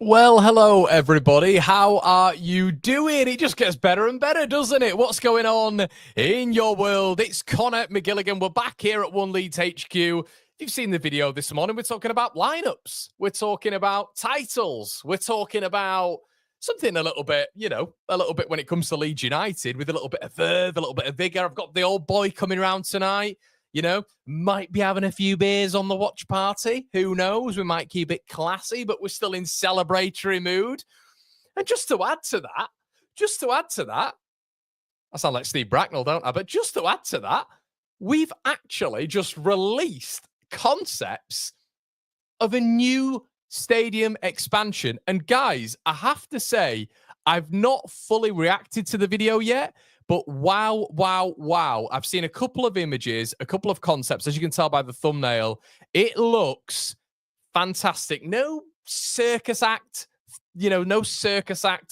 Well, hello, everybody. How are you doing? It just gets better and better, doesn't it? What's going on in your world? It's Conor McGilligan. We're back here at One Leeds HQ. If you've seen the video this morning, we're talking about lineups. We're talking about titles. We're talking about something a little bit, a little bit when it comes to Leeds United with a little bit of verve, a little bit of vigor. I've got the old boy coming around tonight. Might be having a few beers on the watch party. Who knows? We might keep it classy, but we're still in celebratory mood. And just to add to that, I sound like Steve Bracknell, don't I? But just to add to that, we've actually just released concepts of a new stadium expansion. And guys, I have to say, I've not fully reacted to the video yet. But wow. I've seen a couple of images, a couple of concepts. As you can tell by the thumbnail, it looks fantastic. No circus act,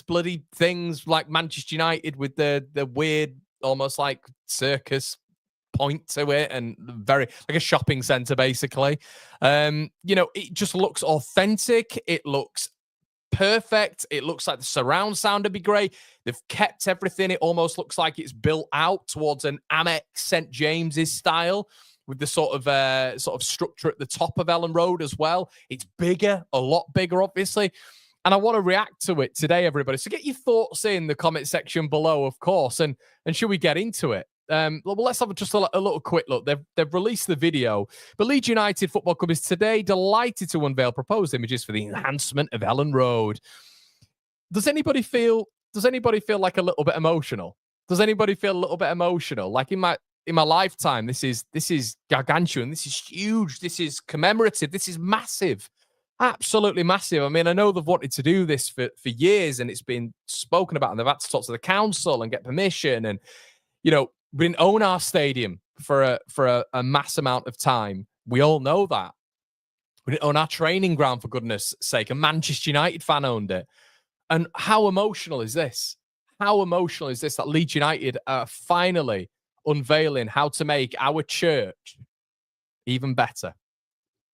bloody things like Manchester United with the weird, almost like circus point to it and very like a shopping center, basically. It just looks authentic. It looks perfect. It looks like the surround sound would be great. They've kept everything. It almost looks like it's built out towards an Amex St. James's style with the sort of structure at the top of Ellen Road as well. It's bigger, a lot bigger, obviously. And I want to react to it today, everybody. So get your thoughts in the comment section below, of course. And should we get into it? Well, let's have just a little quick look. They've released the video. But Leeds United Football Club is today delighted to unveil proposed images for the enhancement of Ellen Road. Does anybody feel like a little bit emotional? Does anybody feel a little bit emotional? Like in my lifetime, this is gargantuan. This is huge. This is commemorative. This is massive. Absolutely massive. I mean, I know they've wanted to do this for years, and it's been spoken about, and they've had to talk to the council and get permission. And we didn't own our stadium for a mass amount of time. We all know that. We didn't own our training ground, for goodness sake. A Manchester United fan owned it. And how emotional is this? How emotional is this that Leeds United are finally unveiling how to make our church even better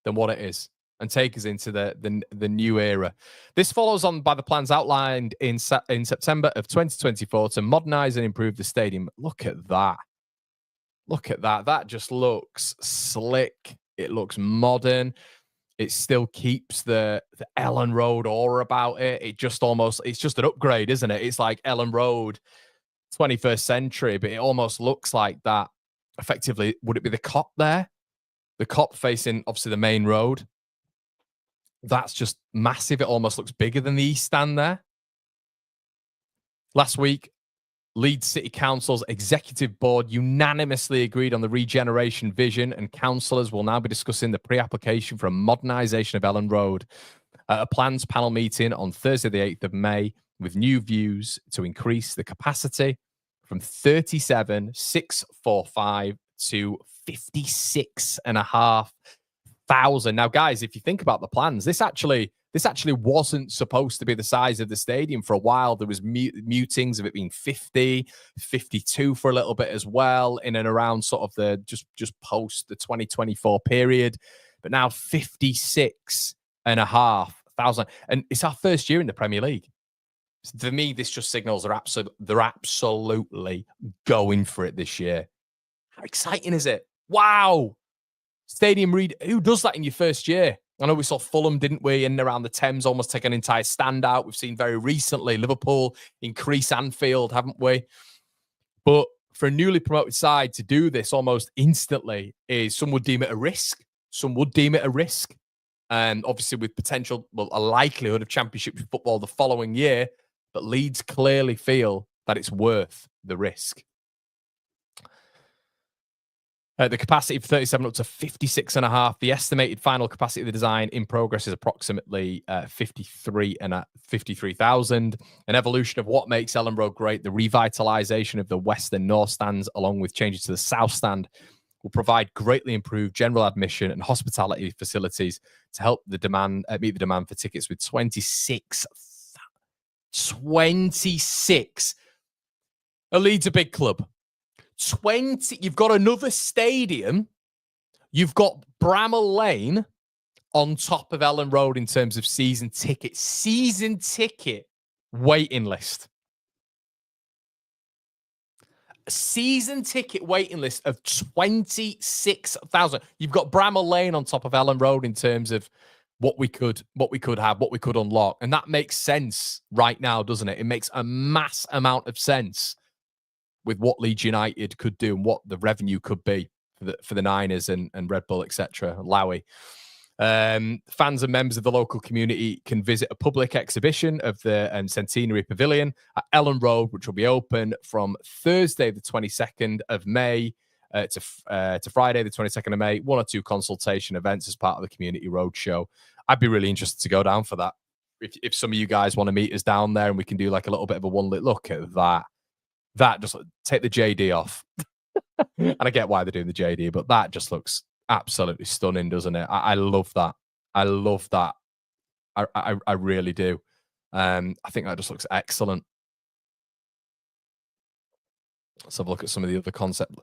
than what it is and take us into the new era. This follows on by the plans outlined in September of 2024 to modernise and improve the stadium. Look at that. Look at that. That just looks slick. It looks modern. It still keeps the Ellen Road aura about it. It's just an upgrade, isn't it? It's like Ellen Road 21st century, but it almost looks like that. Effectively, would it be the Cop there? The Cop facing, obviously, the main road. That's just massive. It almost looks bigger than the East Stand there. Last week, Leeds City Council's executive board unanimously agreed on the regeneration vision, and councillors will now be discussing the pre-application for a modernisation of Ellen Road at a plans panel meeting on Thursday, the 8th of May, with new views to increase the capacity from 37,645 to 56,500. Now, guys, if you think about the plans, this actually wasn't supposed to be the size of the stadium for a while. There was mutings of it being 50, 52 for a little bit as well, in and around sort of the just post the 2024 period. But now 56,500, and it's our first year in the Premier League. For me, this just signals they're absolutely going for it this year. How exciting is it? Wow. Stadium read. Who does that in your first year? I know we saw Fulham, didn't we, in and around the Thames, almost take an entire stand out. We've seen very recently Liverpool increase Anfield, haven't we? But for a newly promoted side to do this almost instantly some would deem it a risk. And obviously with potential, a likelihood of championship football the following year. But Leeds clearly feel that it's worth the risk. The capacity of 37 up to 56,500. The estimated final capacity of the design in progress is approximately 53,000. An evolution of what makes Ellen Road great, the revitalization of the West and North stands, along with changes to the South stand, will provide greatly improved general admission and hospitality facilities to help meet the demand for tickets with 26. Leeds a big club. 20, you've got another stadium, you've got Bramall Lane, on top of Ellen Road in terms of season ticket waiting list. Season ticket waiting list of 26,000. You've got Bramall Lane on top of Ellen Road in terms of what we could have, what we could unlock. And that makes sense right now, doesn't it? It makes a mass amount of sense with what Leeds United could do and what the revenue could be for the Niners and Red Bull, etc. Lowy. Fans and members of the local community can visit a public exhibition of the Centenary Pavilion at Ellen Road, which will be open from Thursday, the 22nd of May to Friday, the 22nd of May. 1 or 2 consultation events as part of the Community Roadshow. I'd be really interested to go down for that. If some of you guys want to meet us down there and we can do like a little bit of a one-lit look at that. That just take the JD off. And I get why they're doing the JD, but that just looks absolutely stunning, doesn't it? I love that. I love that. I really do. I think that just looks excellent. Let's have a look at some of the other concept.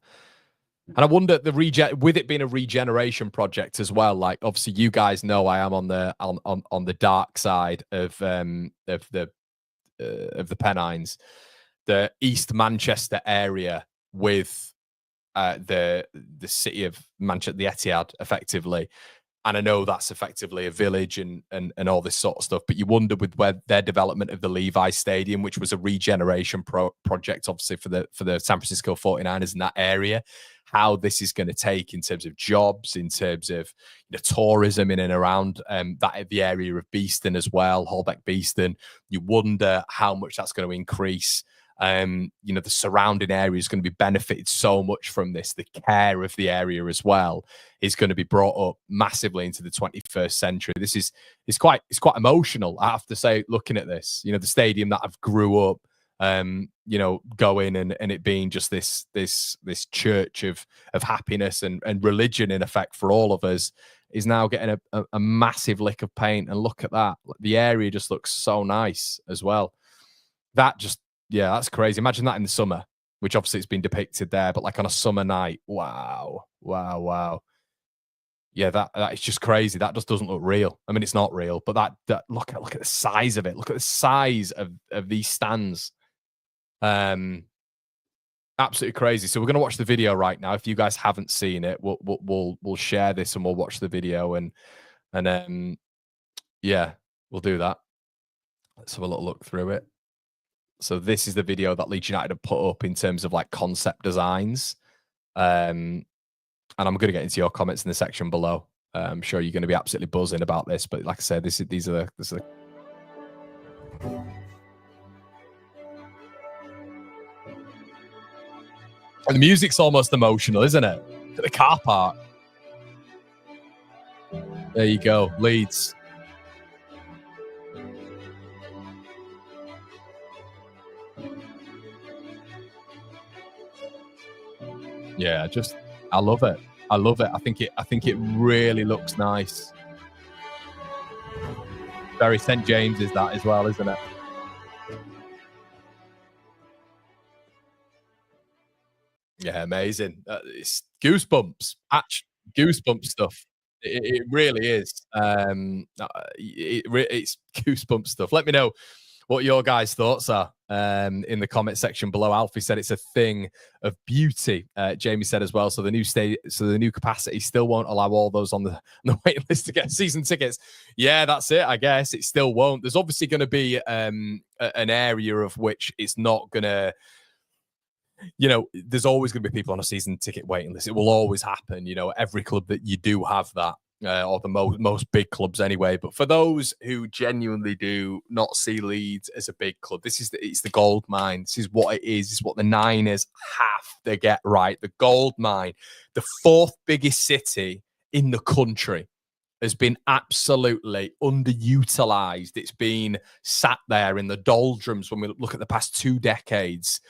And I wonder with it being a regeneration project as well. Like obviously, you guys know I am on the dark side of the Pennines, the East Manchester area with the city of Manchester, the Etihad, effectively. And I know that's effectively a village and all this sort of stuff. But you wonder with their development of the Levi Stadium, which was a regeneration project, obviously for the San Francisco 49ers in that area, how this is going to take in terms of jobs, in terms of tourism in and around the area of Beeston as well, Holbeck Beeston. You wonder how much that's going to increase. The surrounding area is going to be benefited so much from this. The care of the area as well is going to be brought up massively into the 21st century. This is quite emotional, I have to say, looking at this. The stadium that I've grew up going and it being just this church of happiness and religion in effect for all of us is now getting a massive lick of paint. And look at that. The area just looks so nice as well. Yeah, that's crazy. Imagine that in the summer, which obviously it's been depicted there, but like on a summer night. Wow. Yeah, that is just crazy. That just doesn't look real. I mean, it's not real, but that look at the size of it. Look at the size of these stands. Absolutely crazy. So we're going to watch the video right now. If you guys haven't seen it, we'll share this and we'll watch the video and yeah, we'll do that. Let's have a little look through it. So this is the video that Leeds United have put up in terms of like concept designs. And I'm going to get into your comments in the section below. I'm sure you're going to be absolutely buzzing about this. But like I said, these are the and the music's almost emotional, isn't it? Look at the car park. There you go, Leeds. Yeah, I love it. I love it. I think it really looks nice. Very St. James is that as well, isn't it? Yeah, amazing. It's goosebumps. Goosebump stuff. It really is. It's goosebump stuff. Let me know what your guys' thoughts are in the comment section below. Alfie said it's a thing of beauty. Jamie said as well. So the new capacity still won't allow all those on the waiting list to get season tickets. Yeah, that's it. I guess it still won't. There's obviously going to be an area of which it's not going to. There's always going to be people on a season ticket waiting list. It will always happen. Every club that you do have that. Or the most big clubs anyway. But for those who genuinely do not see Leeds as a big club, it's the gold mine. This is what it is. It's what the Niners have to get right. The gold mine, the 4th biggest city in the country, has been absolutely underutilized. It's been sat there in the doldrums when we look at the past 2 decades.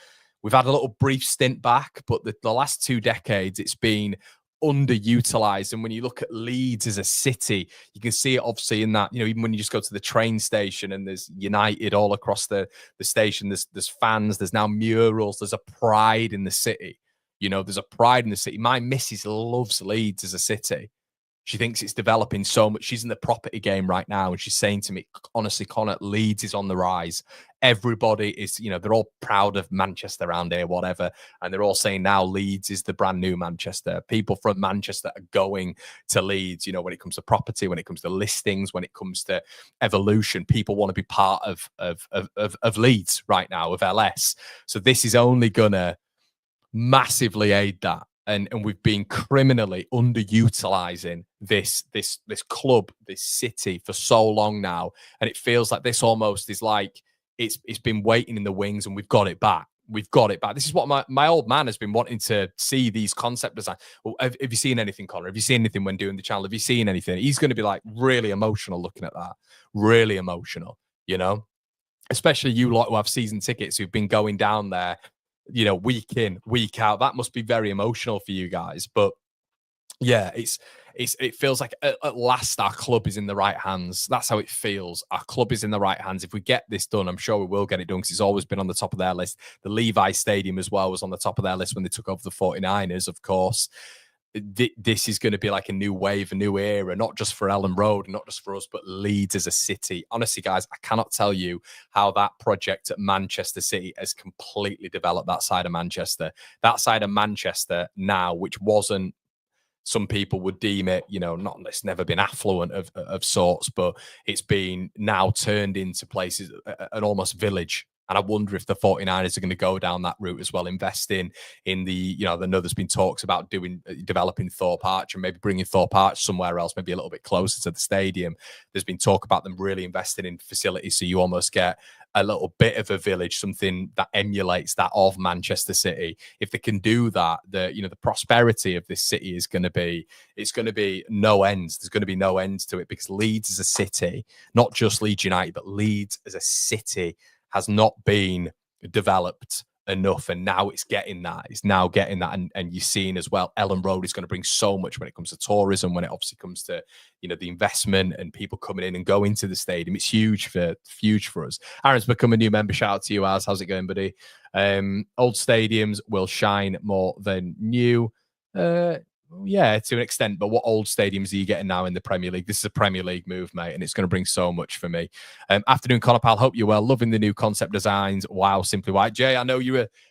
We've had a little brief stint back, but the last 2 decades, it's been underutilized. And when you look at Leeds as a city, you can see it obviously in that, even when you just go to the train station and there's United all across the station, there's fans, there's now murals, there's a pride in the city. There's a pride in the city. My missus loves Leeds as a city. She thinks it's developing so much. She's in the property game right now, and she's saying to me, honestly, Conor, Leeds is on the rise. Everybody is, they're all proud of Manchester around here, whatever. And they're all saying now Leeds is the brand new Manchester. People from Manchester are going to Leeds, when it comes to property, when it comes to listings, when it comes to evolution. People want to be part of Leeds right now, of LS. So this is only going to massively aid that. And we've been criminally underutilizing this club, this city for so long now. And it feels like this almost is like it's been waiting in the wings, and we've got it back. We've got it back. This is what my old man has been wanting to see, these concept design. Well, have you seen anything, Conor? Have you seen anything when doing the channel? Have you seen anything? He's going to be like really emotional looking at that. Really emotional, especially you lot who have season tickets who've been going down there, week in, week out. That must be very emotional for you guys. But yeah, it feels like at last our club is in the right hands. That's how it feels. Our club is in the right hands. If we get this done, I'm sure we will get it done, because it's always been on the top of their list. The Levi Stadium as well was on the top of their list when they took over the 49ers, of course. This is going to be like a new wave, a new era, not just for Ellen Road, not just for us, but Leeds as a city. Honestly, guys, I cannot tell you how that project at Manchester City has completely developed that side of Manchester. That side of Manchester now, which wasn't, some people would deem it, not, it's never been affluent of sorts, but it's been now turned into places, an almost village. And I wonder if the 49ers are going to go down that route as well, investing in the, I know there's been talks about developing Thorpe Arch and maybe bringing Thorpe Arch somewhere else, maybe a little bit closer to the stadium. There's been talk about them really investing in facilities, so you almost get a little bit of a village, something that emulates that of Manchester City. If they can do that, the prosperity of this city is going to be, it's going to be no ends. There's going to be no ends to it, because Leeds as a city, not just Leeds United, but Leeds as a city has not been developed enough, and now it's getting that. It's now getting that, and you're seeing as well, Ellen Road is going to bring so much when it comes to tourism, when it obviously comes to the investment and people coming in and going to the stadium. It's huge for us. Aaron's become a new member. Shout out to you, Az. How's it going, buddy? Old stadiums will shine more than new. Yeah, to an extent, but what old stadiums are you getting now in the Premier League? This is a Premier League move, mate, and it's going to bring so much for me. Afternoon, Conor pal. Hope you're well. Loving the new concept designs. Wow, Simply White. Jay, I know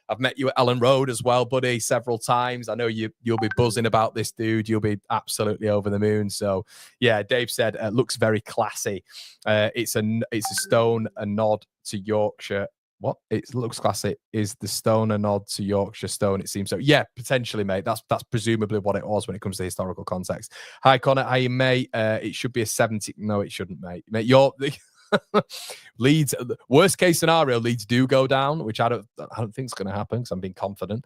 I've met you at Ellen Road as well, buddy, several times. I know you'll be buzzing about this, dude. You'll be absolutely over the moon. So, yeah, Dave said looks very classy. It's a stone, a nod to Yorkshire. What? It looks classic. Is the stone a nod to Yorkshire stone? It seems so. Yeah, potentially, mate. That's presumably what it was when it comes to historical context. Hi, Conor. How you, mate? It should be a 70. No, it shouldn't, mate. Mate, you're Leeds. Worst case scenario, Leeds do go down, which I don't think is going to happen, because I'm being confident.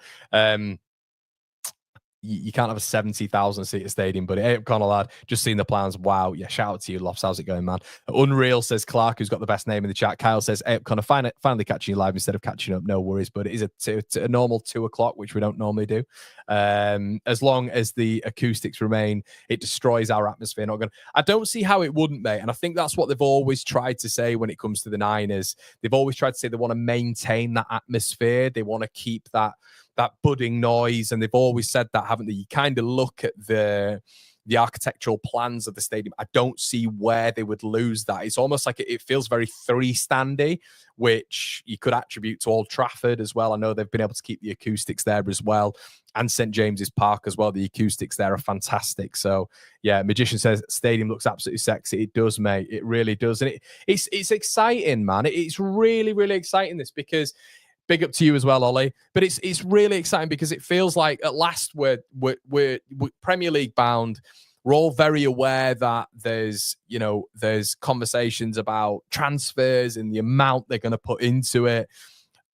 You can't have a 70,000 seat stadium, but hey, Conor, lad, just seeing the plans. Wow. Yeah, shout out to you, Lofts. How's it going, man? Unreal says Clark, who's got the best name in the chat. Kyle says, hey, Conor, finally catching you live instead of catching up. No worries, but it is a normal 2 o'clock, which we don't normally do. As long as the acoustics remain, it destroys our atmosphere. I don't see how it wouldn't, mate. And I think that's what they've always tried to say when it comes to the Niners. They've always tried to say they want to maintain that atmosphere. They want to keep that budding noise, and they've always said that, haven't they? You kind of look at the architectural plans of the stadium. I don't see where they would lose that. It's almost like it feels very three-standy, which you could attribute to Old Trafford as well. I know they've been able to keep the acoustics there as well, and St James's Park as well. The acoustics there are fantastic. So yeah, Magician says stadium looks absolutely sexy. It does, mate. It really does, and it's exciting, man. It's really, really exciting, this, because big up to you as well, Ollie. But it's really exciting because it feels like at last we're Premier League bound. We're all very aware that there's conversations about transfers and the amount they're going to put into it.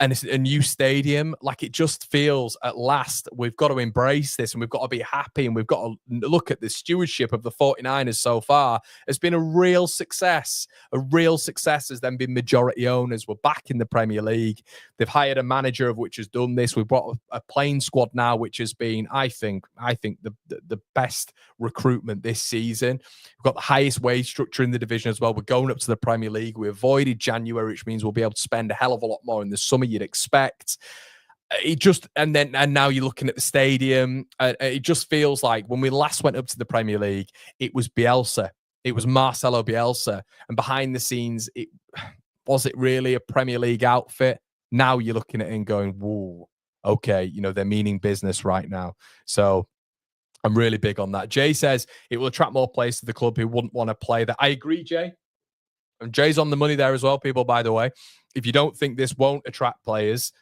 And it's a new stadium. Like, it just feels at last we've got to embrace this, and we've got to be happy, and we've got to look at the stewardship of the 49ers so far. It's been a real success. A real success has then been majority owners. We're back in the Premier League. They've hired a manager of which has done this. We've got a playing squad now, which has been, I think the best recruitment this season. We've got the highest wage structure in the division as well. We're going up to the Premier League. We avoided January, which means we'll be able to spend a hell of a lot more in the summer you'd expect. and now you're looking at the stadium. It just feels like when we last went up to the Premier League, it was Bielsa. It was Marcelo Bielsa. And behind the scenes, was it really a Premier League outfit? Now you're looking at it and going, whoa, okay, they're meaning business right now. So I'm really big on that. Jay says it will attract more players to the club who wouldn't want to play there. I agree, Jay. And Jay's on the money there as well, people, by the way. If you don't think this won't attract players,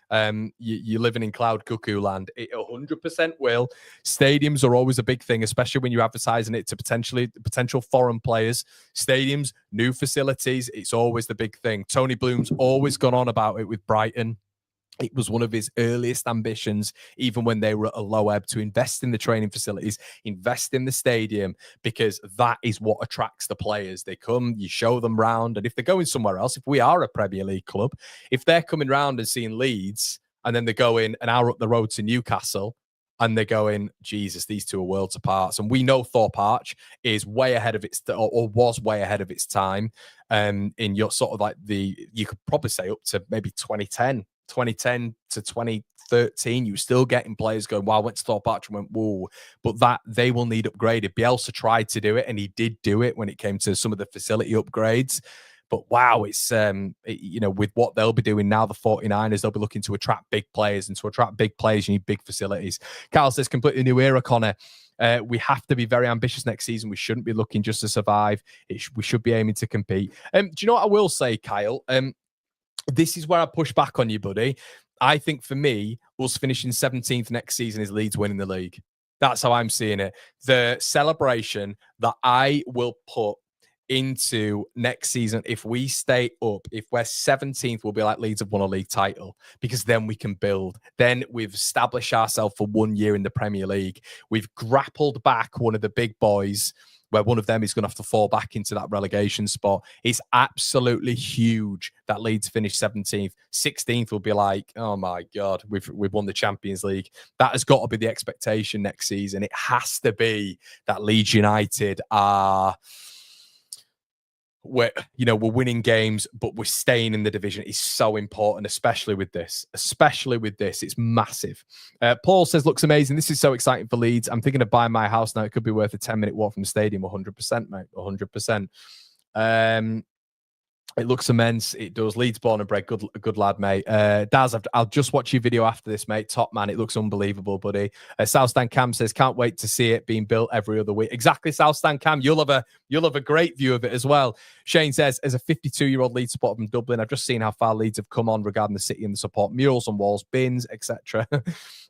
you're living in cloud cuckoo land. It 100% will. Stadiums are always a big thing, especially when you're advertising it to potential foreign players. Stadiums, new facilities, it's always the big thing. Tony Bloom's always gone on about it with Brighton. It was one of his earliest ambitions, even when they were at a low ebb, to invest in the training facilities, invest in the stadium, because that is what attracts the players. They come, you show them round, and if they're going somewhere else, if we are a Premier League club, if they're coming round and seeing Leeds, and then they go in an hour up the road to Newcastle, and they're going, Jesus, these two are worlds apart. And we know Thorpe Arch is way ahead of its, or was way ahead of its time, in your sort of like you could probably say up to maybe 2010 to 2013, you were still getting players going, wow, I went to Thorpe Arch and went, whoa. But that they will need upgraded. Bielsa tried to do it, and he did do it when it came to some of the facility upgrades. But wow, it's, with what they'll be doing now, the 49ers, they'll be looking to attract big players. And to attract big players, you need big facilities. Carl says, completely new era, Conor. We have to be very ambitious next season. We shouldn't be looking just to survive. We should be aiming to compete. Do you know what I will say, Kyle? This is where I push back on you, buddy. I think for me, us finishing 17th next season is Leeds winning the league. That's how I'm seeing it. The celebration that I will put into next season, if we stay up, if we're 17th, we'll be like Leeds have won a league title, because then we can build. Then we've established ourselves for 1 year in the Premier League. We've grappled back one of the big boys, where one of them is going to have to fall back into that relegation spot. It's absolutely huge that Leeds finished 17th. 16th will be like, oh my God, we've won the Champions League. That has got to be the expectation next season. It has to be that Leeds United are... we're winning games, but we're staying in the division. Is so important, especially with this. It's massive. Paul says, looks amazing. This is so exciting for Leeds. I'm thinking of buying my house now. It could be worth a 10-minute walk from the stadium. 100%, mate. 100%. It looks immense. It does. Leeds born and bred. Good lad, mate. Daz, I'll just watch your video after this, mate. Top man. It looks unbelievable, buddy. Southstand Cam says, can't wait to see it being built every other week. Exactly, Southstand Cam. You'll have a great view of it as well. Shane says, as a 52-year-old Leeds supporter from Dublin, I've just seen how far Leeds have come on regarding the city and the support. Murals on walls, bins, etc.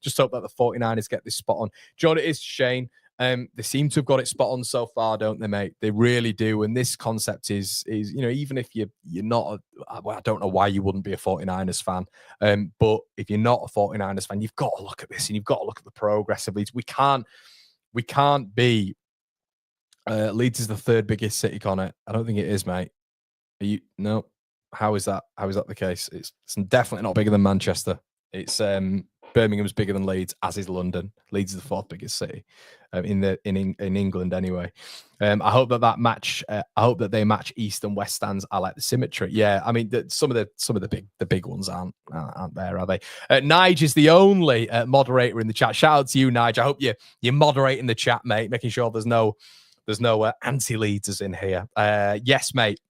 Just hope that the 49ers get this spot on. John, it is Shane. They seem to have got it spot on so far, don't they, mate? They really do. And this concept is even if you're not, I don't know why you wouldn't be a 49ers fan. But if you're not a 49ers fan, you've got to look at this, and you've got to look at the progress of Leeds. We can't be. Leeds is the third biggest city, Conor. I don't think it is, mate. No. How is that? How is that the case? It's definitely not bigger than Manchester. It's Birmingham's bigger than Leeds, as is London. Leeds is the fourth biggest city in England, anyway. I hope that match. I hope that they match East and West stands. I like the symmetry. Yeah, I mean some of the big ones aren't there, are they? Nige is the only moderator in the chat. Shout out to you, Nige. I hope you're moderating the chat, mate, making sure there's no anti-Leadsers in here. Yes, mate.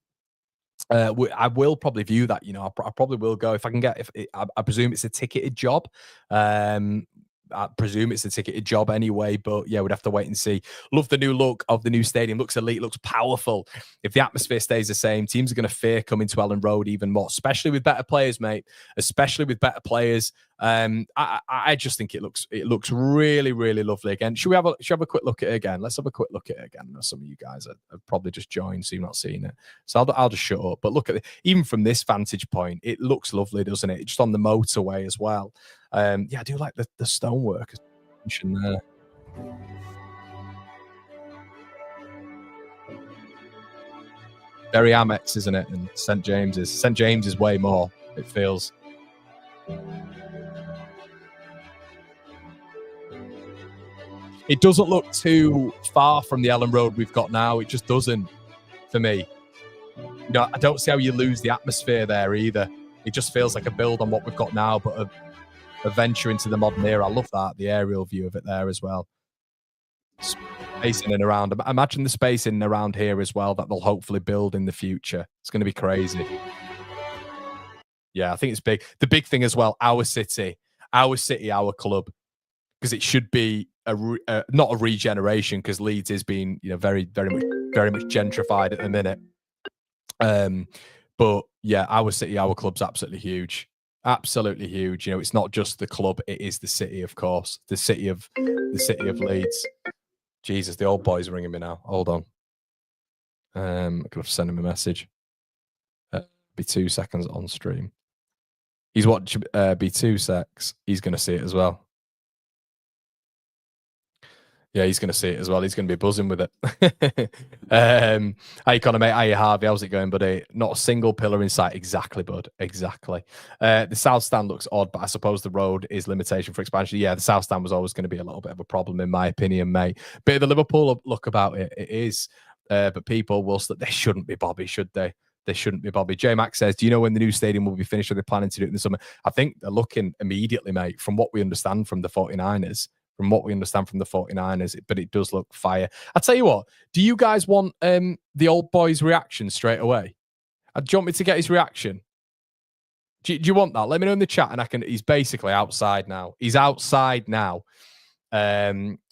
I will probably view that. I probably will go if I can get. I presume it's a ticketed job. I presume it's a ticketed job anyway, but yeah, we'd have to wait and see. Love the new look of the new stadium. Looks elite, looks powerful. If the atmosphere stays the same, teams are going to fear coming to Ellen Road even more, especially with better players, mate. Especially with better players. I just think it looks really, really lovely again. Should we have a quick look at it again? Let's have a quick look at it again. Some of you guys have probably just joined, so you've not seen it. So I'll just shut up. But look at it. Even from this vantage point, it looks lovely, doesn't it? Just on the motorway as well. Yeah, I do like the stonework there. Very Amex, isn't it? And St. James's. St. James is way more, it feels. It doesn't look too far from the Ellen Road we've got now. It just doesn't, for me. I don't see how you lose the atmosphere there either. It just feels like a build on what we've got now, but a venture into the modern era. I love that, the aerial view of it there as well. Space in and around. Imagine the space in and around here as well that they'll hopefully build in the future. It's going to be crazy. Yeah, I think it's big. The big thing as well, our city, our club, because it should be not a regeneration, because Leeds is being, you know, very much gentrified at the minute. But yeah, our city, our club's absolutely huge. Absolutely huge. You know, it's not just the club, it is the city, of course. The city of Leeds. Jesus, the old boy's ringing me now. Hold on. I could have sent him a message. Be 2 seconds on stream. He's watching. Be 2 secs. He's going to see it as well. Yeah, he's going to see it as well. He's going to be buzzing with it. How you Conor, mate? How you, Harvey? How's it going, buddy? Not a single pillar in sight. Exactly, bud. Exactly. The south stand looks odd, but I suppose the road is limitation for expansion. Yeah, the south stand was always going to be a little bit of a problem, in my opinion, mate. Bit of the Liverpool look about it. It is. But people will... They shouldn't be Bobby, should they? They shouldn't be Bobby. J Max says, do you know when the new stadium will be finished? Are they planning to do it in the summer? I think they're looking immediately, mate, from what we understand from the 49ers. But it does look fire. I'll tell you what, do you guys want the old boy's reaction straight away? Do you want me to get his reaction? Do you want that? Let me know in the chat, and I can... He's basically outside now. He's outside now.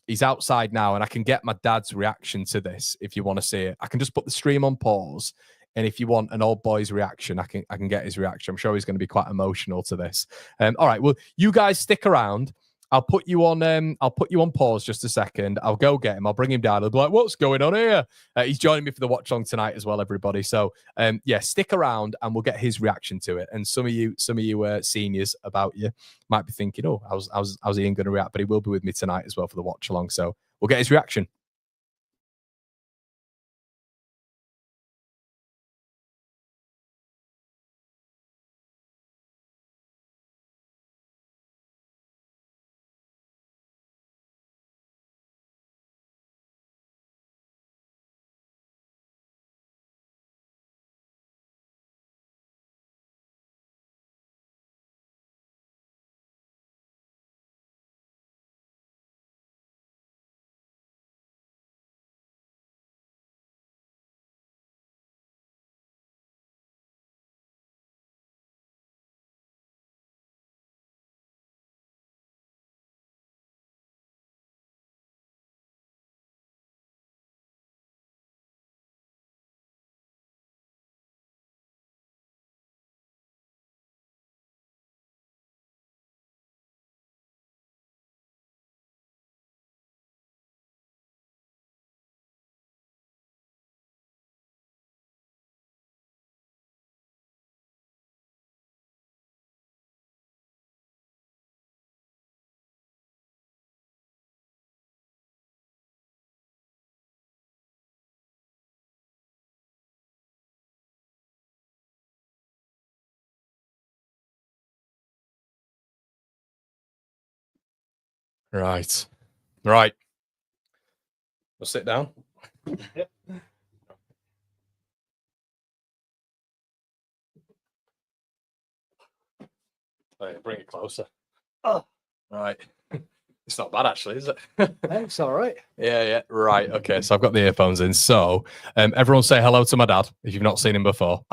He's outside now, and I can get my dad's reaction to this if you want to see it. I can just put the stream on pause, and if you want an old boy's reaction, I can get his reaction. I'm sure he's going to be quite emotional to this. All right, well, you guys stick around. I'll put you on pause just a second. I'll go get him. I'll bring him down. I'll be like, what's going on here? He's joining me for the watch long tonight as well, everybody. So yeah, stick around and we'll get his reaction to it. And some of you seniors about you might be thinking, oh, how's Ian going to react? But he will be with me tonight as well for the watch along. So we'll get his reaction. Right. We'll sit down. Yep. Right, bring it closer. Oh, right. It's not bad, actually, is it? It's all right. Yeah. Right. Okay. So I've got the earphones in. So everyone say hello to my dad if you've not seen him before.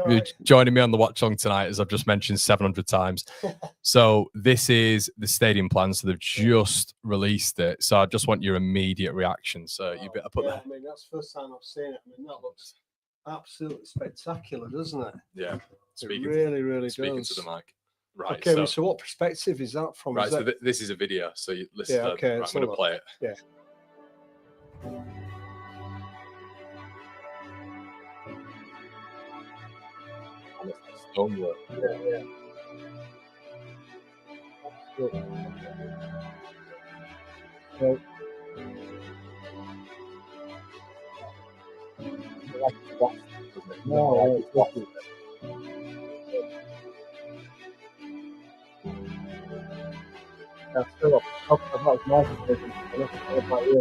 You're joining me on the watch long tonight, as I've just mentioned 700 times. So this is the stadium plan. So they've just released it. So I just want your immediate reaction. So you better put that. I mean, that's the first time I've seen it. I mean, that looks absolutely spectacular, doesn't it? Yeah. It really speaking does. to the mic. Right. Okay, so what perspective is that from? Right, so this is a video, so you listen. Yeah, okay, right, I'm going to play it. Yeah. Stonework. Yeah. Right. No,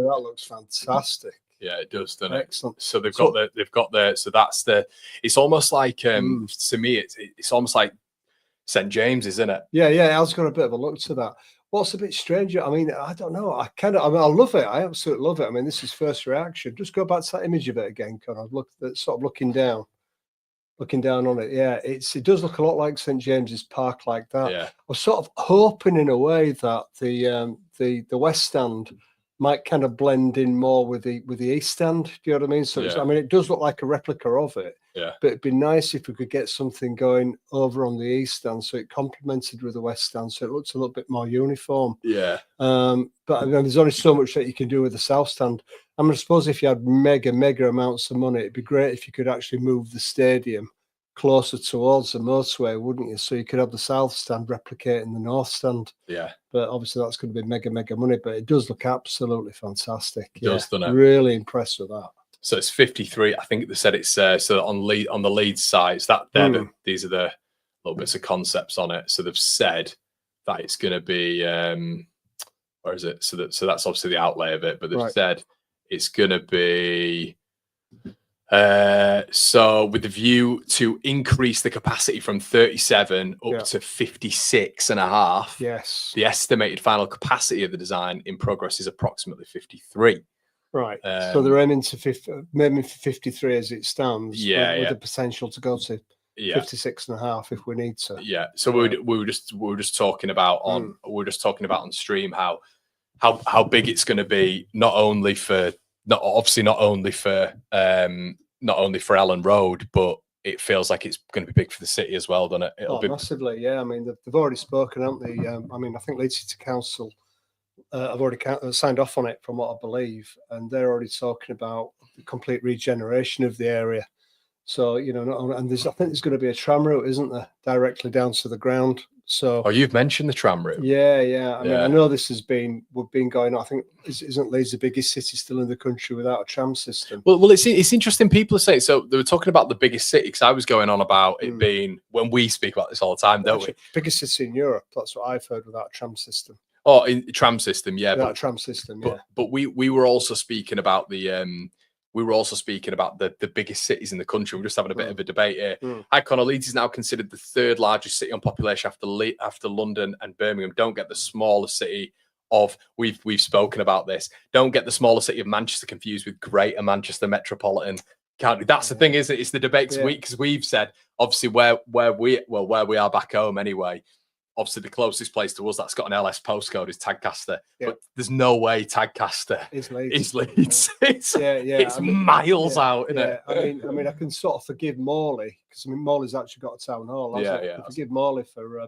that looks fantastic. Yeah, it does, doesn't it? Excellent. So they've got the so that's the... It's almost like to me it's almost like St James, isn't it? Yeah, yeah, I was got a bit of a look to that. What's a bit stranger? I mean, I don't know. I mean, I love it. I absolutely love it. I mean, this is first reaction. Just go back to that image of it again, Conor. Look, sort of looking down on it. Yeah, it does look a lot like St James's Park, like that. Yeah. I was sort of hoping in a way that the West Stand might kind of blend in more with the East Stand. Do you know what I mean? So Yeah. I mean, it does look like a replica of it. Yeah. But it'd be nice if we could get something going over on the East Stand, so it complemented with the West Stand, so it looks a little bit more uniform. Yeah. But I mean, there's only so much that you can do with the South Stand. I mean, I suppose if you had mega amounts of money, it'd be great if you could actually move the stadium closer towards the motorway, wouldn't you? So you could have the South Stand replicating the North Stand. Yeah. But obviously that's going to be mega money. But it does look absolutely fantastic. It does, doesn't it? Really impressed with that. So it's 53. I think they said it's so on the Leeds site. These are the little bits of concepts on it. So they've said that it's going to be where is it? So that's obviously the outlay of it, but they've said it's going to be so with the view to increase the capacity from 37 up to 56 and a half. Yes. The estimated final capacity of the design in progress is approximately 53. Right. So they're aiming to maybe for 53 as it stands. With the potential to go to 56 and a half if we need to. Yeah. So we were just talking about on stream how big it's going to be, not only for Ellen Road, but it feels like it's going to be big for the city as well, doesn't it? It'll be massively. Yeah. I mean, they've already spoken, haven't they? I mean, I think Leeds City Council I've already signed off on it, from what I believe, and they're already talking about the complete regeneration of the area. So, you know, and I think there's going to be a tram route, isn't there, directly down to the ground. So, you've mentioned the tram route. Yeah. I mean, I know we've been going on. I think isn't Leeds the biggest city still in the country without a tram system? Well, it's interesting. People are saying, so they were talking about the biggest city, because I was going on about it being, when we speak about this all the time, don't we? Biggest city in Europe. That's what I've heard, without a tram system. Oh, in tram system, yeah. Without a tram system, yeah. But we were also speaking about the biggest cities in the country. We're just having a bit of a debate here. Hi, Conor. Leeds is now considered the third largest city on population after London and Birmingham. Don't get the smaller city of, we've spoken about this. Don't get the smaller city of Manchester confused with Greater Manchester Metropolitan County. That's the thing, isn't it? It's the debate, because we've said, obviously, where we are back home anyway. Obviously, the closest place to us that's got an LS postcode is Tadcaster, but there's no way Tadcaster is Leeds. It's miles out, isn't it? I mean, I can sort of forgive Morley, because I mean, Morley's actually got a town hall. I forgive Morley for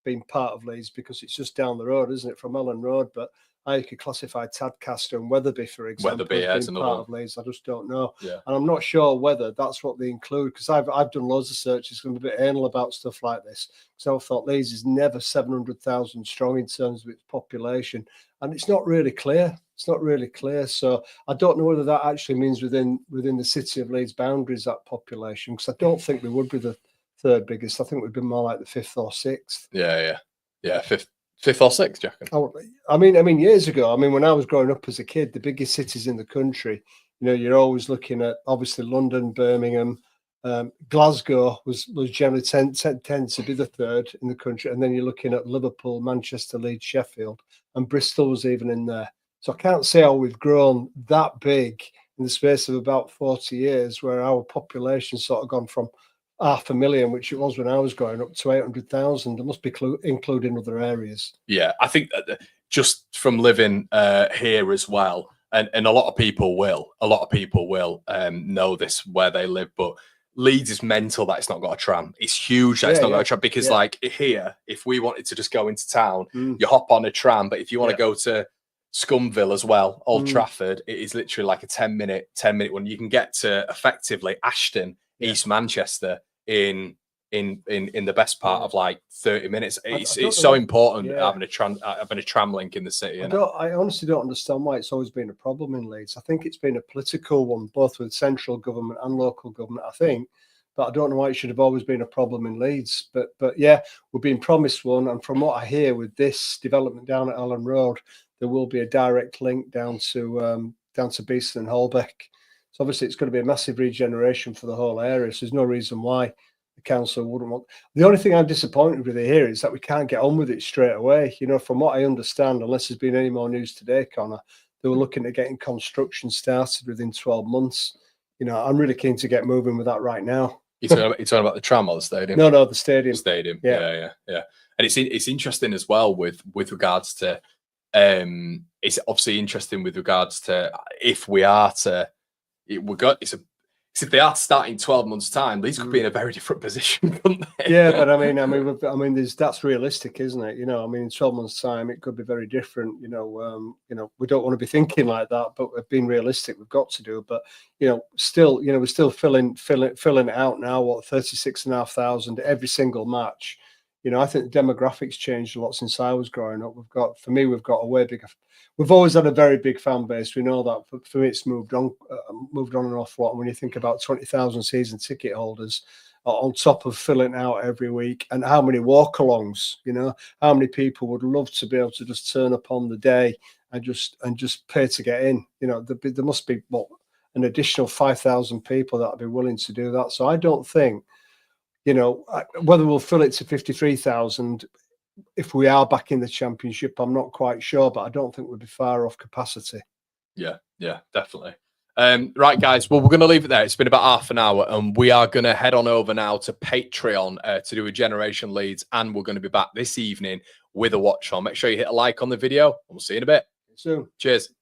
being part of Leeds, because it's just down the road, isn't it, from Ellen Road? But I could classify Tadcaster and Wetherby, for example, as being part of Leeds. I just don't know. And I'm not sure whether that's what they include, because I've done loads of searches. I'm a bit anal about stuff like this, because I thought Leeds is never 700,000 strong in terms of its population, and it's not really clear. So I don't know whether that actually means within the city of Leeds boundaries, that population, because I don't think we would be the third biggest. I think we'd be more like the fifth or sixth. Yeah. Fifth or sixth, do you reckon? Oh, I mean, years ago, I mean, when I was growing up as a kid, the biggest cities in the country, you know, you're always looking at, obviously, London, Birmingham, Glasgow was generally tend to be the third in the country, and then you're looking at Liverpool, Manchester, Leeds, Sheffield, and Bristol was even in there. So I can't say how we've grown that big in the space of about 40 years, where our population sort of gone from 500,000, which it was when I was growing up, to 800,000. It must be including other areas. Yeah, I think that just from living here as well, and a lot of people will know this where they live, but Leeds is mental that it's not got a tram. It's huge that it's not got a tram, because like here, if we wanted to just go into town, you hop on a tram, but if you want to go to Scumville as well, Old Trafford, it is literally like a 10-minute one. You can get to effectively Ashton, East Manchester in the best part of like 30 minutes. It's so important having a tram link in the city. I honestly don't understand why it's always been a problem in Leeds. I think it's been a political one, both with central government and local government, I think. But I don't know why it should have always been a problem in Leeds. But yeah, we're being promised one. And from what I hear, with this development down at Ellen Road, there will be a direct link down to Beeston and Holbeck. So obviously it's going to be a massive regeneration for the whole area. So there's no reason why the council wouldn't want. The only thing I'm disappointed with here is that we can't get on with it straight away. You know, from what I understand, unless there's been any more news today, Conor, they were looking at getting construction started within 12 months. You know, I'm really keen to get moving with that right now. You're talking about the tram or the stadium? No, the stadium. The stadium. Yeah. And it's interesting as well with regards to it's obviously interesting with regards to if we are to if they are to start in 12 months' time, Leeds could be in a very different position, couldn't they? Yeah, but I mean, that's realistic, isn't it? You know, I mean, in 12 months' time, it could be very different. You know, we don't want to be thinking like that, but we've been realistic. We've got to do. But you know, still, you know, we're still filling it out now. What 36,500 every single match. You know, I think the demographics changed a lot since I was growing up. We've got a way bigger. We've always had a very big fan base. We know that. But for me, it's moved on an awful lot. And when you think about 20,000 season ticket holders on top of filling out every week, and how many walk-alongs, you know, how many people would love to be able to just turn up on the day and just pay to get in. You know, there must be an additional 5,000 people that would be willing to do that. So I don't think. You know, whether we'll fill it to 53,000 if we are back in the Championship, I'm not quite sure, but I don't think we'll be far off capacity. Yeah, definitely. Right, guys. Well, we're going to leave it there. It's been about half an hour, and we are going to head on over now to Patreon to do Regeneration Leeds, and we're going to be back this evening with a watch on. Make sure you hit a like on the video, and we'll see you in a bit. See you soon. Cheers.